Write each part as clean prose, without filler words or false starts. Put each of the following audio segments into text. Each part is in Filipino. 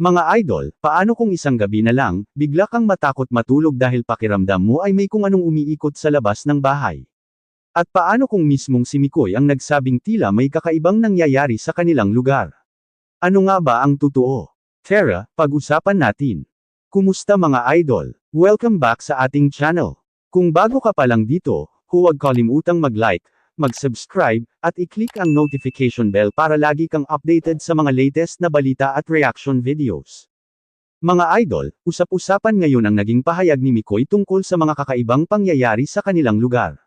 Mga idol, paano kung isang gabi na lang, bigla kang matakot matulog dahil pakiramdam mo ay may kung anong umiikot sa labas ng bahay? At paano kung mismong si Mikoy ang nagsabing tila may kakaibang nangyayari sa kanilang lugar? Ano nga ba ang totoo? Tara, pag-usapan natin. Kumusta mga idol? Welcome back sa ating channel. Kung bago ka pa lang dito, huwag kalimutang mag-like, mag-subscribe, at i-click ang notification bell para lagi kang updated sa mga latest na balita at reaction videos. Mga idol, usap-usapan ngayon ang naging pahayag ni Mikoy tungkol sa mga kakaibang pangyayari sa kanilang lugar.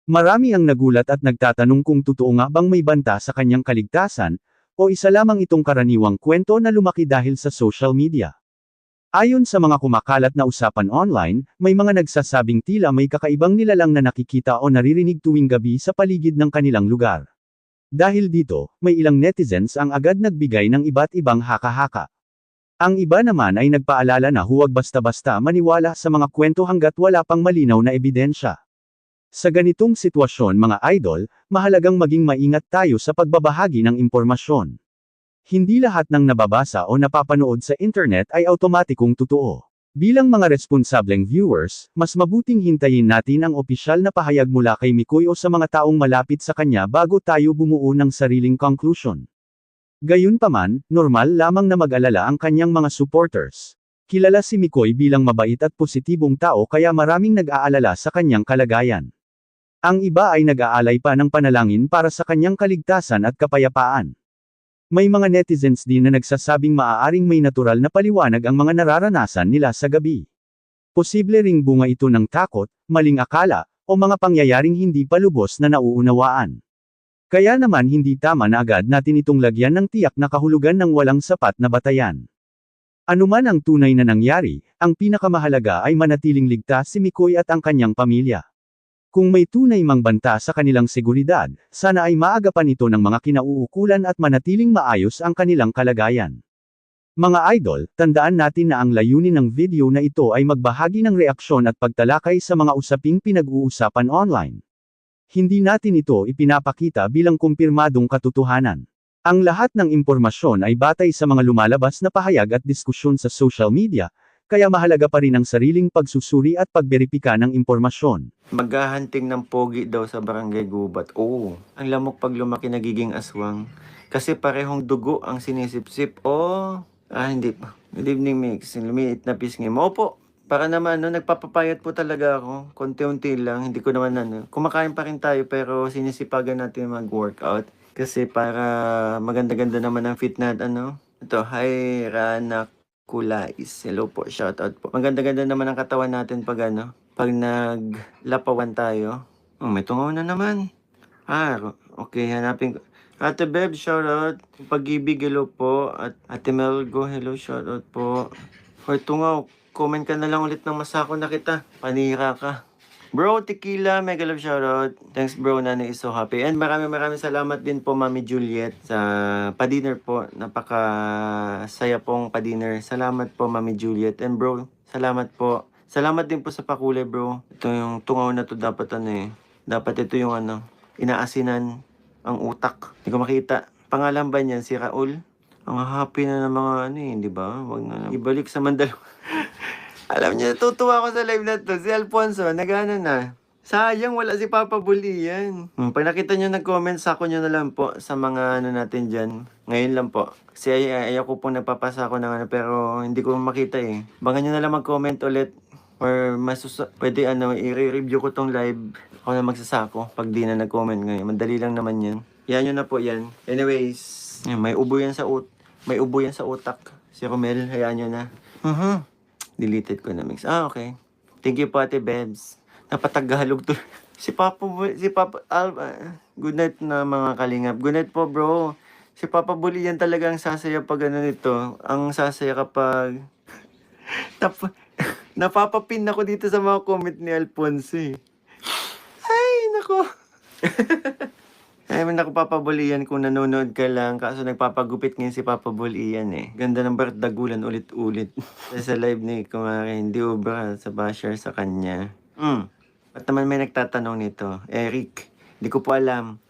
Marami ang nagulat at nagtatanong kung totoo nga bang may banta sa kanyang kaligtasan, o isa lamang itong karaniwang kwento na lumaki dahil sa social media. Ayon sa mga kumakalat na usapan online, may mga nagsasabing tila may kakaibang nilalang na nakikita o naririnig tuwing gabi sa paligid ng kanilang lugar. Dahil dito, may ilang netizens ang agad nagbigay ng iba't ibang haka-haka. Ang iba naman ay nagpaalala na huwag basta-basta maniwala sa mga kwento hanggat wala pang malinaw na ebidensya. Sa ganitong sitwasyon mga idol, mahalagang maging maingat tayo sa pagbabahagi ng impormasyon. Hindi lahat ng nababasa o napapanood sa internet ay automatikong totoo. Bilang mga responsableng viewers, mas mabuting hintayin natin ang opisyal na pahayag mula kay Mikoy o sa mga taong malapit sa kanya bago tayo bumuo ng sariling conclusion. Gayunpaman, normal lamang na mag-alala ang kanyang mga supporters. Kilala si Mikoy bilang mabait at positibong tao kaya maraming nag-aalala sa kanyang kalagayan. Ang iba ay nag-aalay pa ng panalangin para sa kanyang kaligtasan at kapayapaan. May mga netizens din na nagsasabing maaaring may natural na paliwanag ang mga nararanasan nila sa gabi. Posible ring bunga ito ng takot, maling akala, o mga pangyayaring hindi pa lubos na nauunawaan. Kaya naman hindi tama na agad natin itong lagyan ng tiyak na kahulugan ng walang sapat na batayan. Anuman ang tunay na nangyari, ang pinakamahalaga ay manatiling ligtas si Mikoy at ang kanyang pamilya. Kung may tunay mang banta sa kanilang seguridad, sana ay maagapan ito ng mga kinauukulan at manatiling maayos ang kanilang kalagayan. Mga idol, tandaan natin na ang layunin ng video na ito ay magbahagi ng reaksyon at pagtalakay sa mga usaping pinag-uusapan online. Hindi natin ito ipinapakita bilang kumpirmadong katotohanan. Ang lahat ng impormasyon ay batay sa mga lumalabas na pahayag at diskusyon sa social media, kaya mahalaga pa rin ang sariling pagsusuri at pagberipika ng impormasyon. Maghahunting ng pogi daw sa Barangay Gubat. Oo, ang lamok pag lumaki nagiging aswang. Kasi parehong dugo ang sinisipsip. Hindi pa. Good evening, Mix. Lumiit na pisngi mo po. Para naman, nagpapapayat po talaga ako. Konti-unti lang. Hindi ko naman, kumakain pa rin tayo pero sinisipagan natin mag-workout. Kasi para maganda-ganda naman ang fit na, Ito, hi, Rana Kulais. Hello po, shoutout po. Maganda-ganda naman ang katawan natin pag pag naglapawan tayo. May tungaw na naman. Okay, hanapin ko. Ate Beb, shoutout. Pag-ibig, hello po. At Ate Melgo, hello, shoutout po. For tungaw, comment ka na lang ulit ng masako na kita. Panira ka. Bro, Tequila, mega love shoutout. Thanks bro, Nana is so happy. And maraming salamat din po Mami Juliet sa pa-dinner po. Napaka-saya pong pa-dinner. Salamat po Mami Juliet. And bro, salamat po. Salamat din po sa pakulay bro. Ito yung tungaw na to dapat Dapat ito yung inaasinan ang utak. Hindi ko makita. Pangalan ba niyan si Raul? Ang happy na ng mga di ba? Wag na ibalik sa Mandaluyong. Alam niyo, tutuwa ako sa live na to. Si Alfonso, na. Sayang, wala si Papa Bully yan. Pag nakita niyo nag-comment, sako niyo na lang po sa mga natin dyan. Ngayon lang po. Kasi ayaw ko pong nagpapasa ako ng pero hindi ko makita eh. Bangan niyo na lang mag-comment ulit. Or pwede i-review ko tong live. Ako na magsasako pag di na nag-comment ngayon. Madali lang naman yan. Yan yun na po yan. Anyways, may ubo yan sa utak. Si Romel, hayaan nyo na. Deleted ko na Mix. Okay. Thank you po Ate Bebs. Napatagalog to. Si Papa good night na mga kalingap. Good night po bro. Si Papa Bully yan talaga ang sasaya pag nito. Ang sasaya kapag napapapin ako dito sa mga comment ni Alfonso eh. Ay, nako. Ay, naku Papa Bully yan kung nanonood ka lang. Kaso nagpapagupit ngayon si Papa Bully yan eh. Ganda ng dagulan ulit-ulit. Sa live ni Kumari, hindi ubra sa basher sa kanya. At naman may nagtatanong nito. Eric, hindi ko po alam.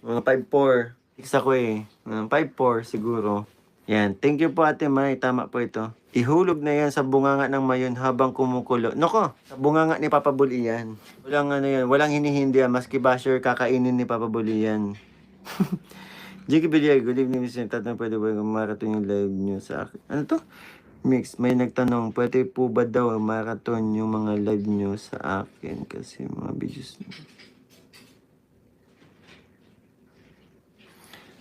Mga 5'4". Fix ako eh. 5'4" siguro. Yan. Thank you po Ate Mai. Tama po ito. Ihulog na yan sa bunganga ng mayon habang kumukulo. Nako, sa bunganga ni Papa Bully yan. Walang ano yan. Walang hinihindi yan. Maski basher kakainin ni Papa Bully yan. Jiggy Bilya, good evening Mr. Tatang. Pwede ba marathon yung live nyo sa akin? Ano to? Mix, may nagtanong, pwede po ba daw marathon yung mga live nyo sa akin? Kasi mga videos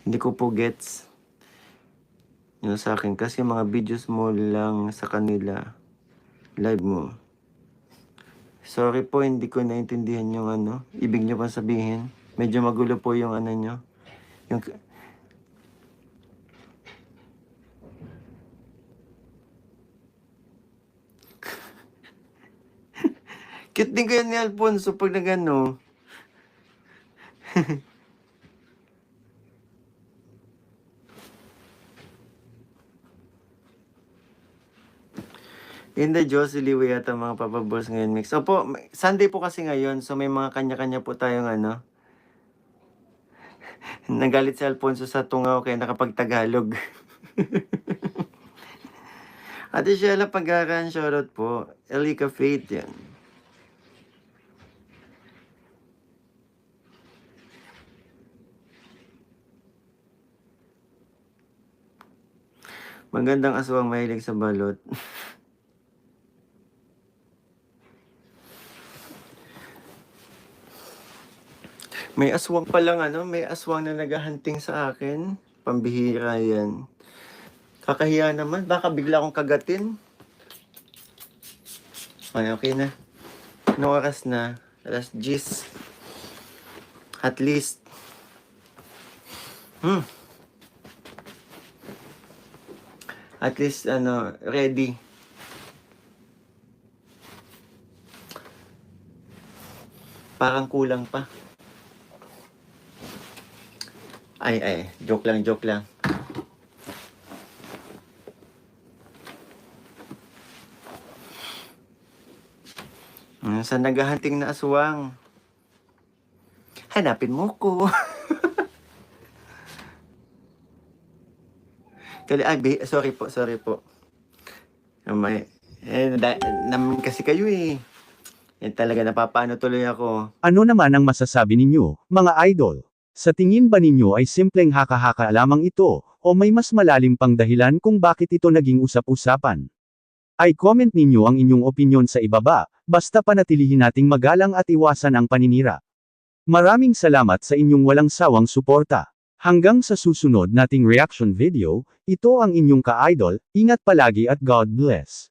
hindi ko po gets yun sa akin. Kasi mga videos mo lang sa kanila. Live mo. Sorry po, hindi ko naintindihan yung ano. Ibig nyo pa sabihin. Medyo magulo po yung ano nyo. Yung... Cute din kayo ni Alfonso pag nagano. Hindi, Jocelyn, yata mga papaboss ngayon mix. Opo, Sunday po kasi ngayon, so may mga kanya-kanya po tayong ano. Nagalit si Alfonso sa tungaw kaya nakapag-Tagalog. Ate Sheila Pagaran, shoutout po. Elika Faith yan. Magandang aswang mahilig sa balot. May aswang pa lang ano, may aswang na naghahunting sa akin. Pambihira yan. Kakahiya naman, baka bigla akong kagatin. Ay, okay na. Anong oras na? Alas 10. At least. At least, ano, ready. Parang kulang pa. Ay, joke lang. Sa naghahunting na aswang. Hanapin mo ko. Sorry po. Naman kasi kayo eh. Talaga napapaano tuloy ako. Ano naman ang masasabi ninyo, mga idol? Sa tingin ba ninyo ay simpleng haka-haka lamang ito, o may mas malalim pang dahilan kung bakit ito naging usap-usapan? Ay comment ninyo ang inyong opinyon sa ibaba, basta panatilihin nating magalang at iwasan ang paninira. Maraming salamat sa inyong walang sawang suporta. Hanggang sa susunod nating reaction video, ito ang inyong ka-idol, ingat palagi at God bless.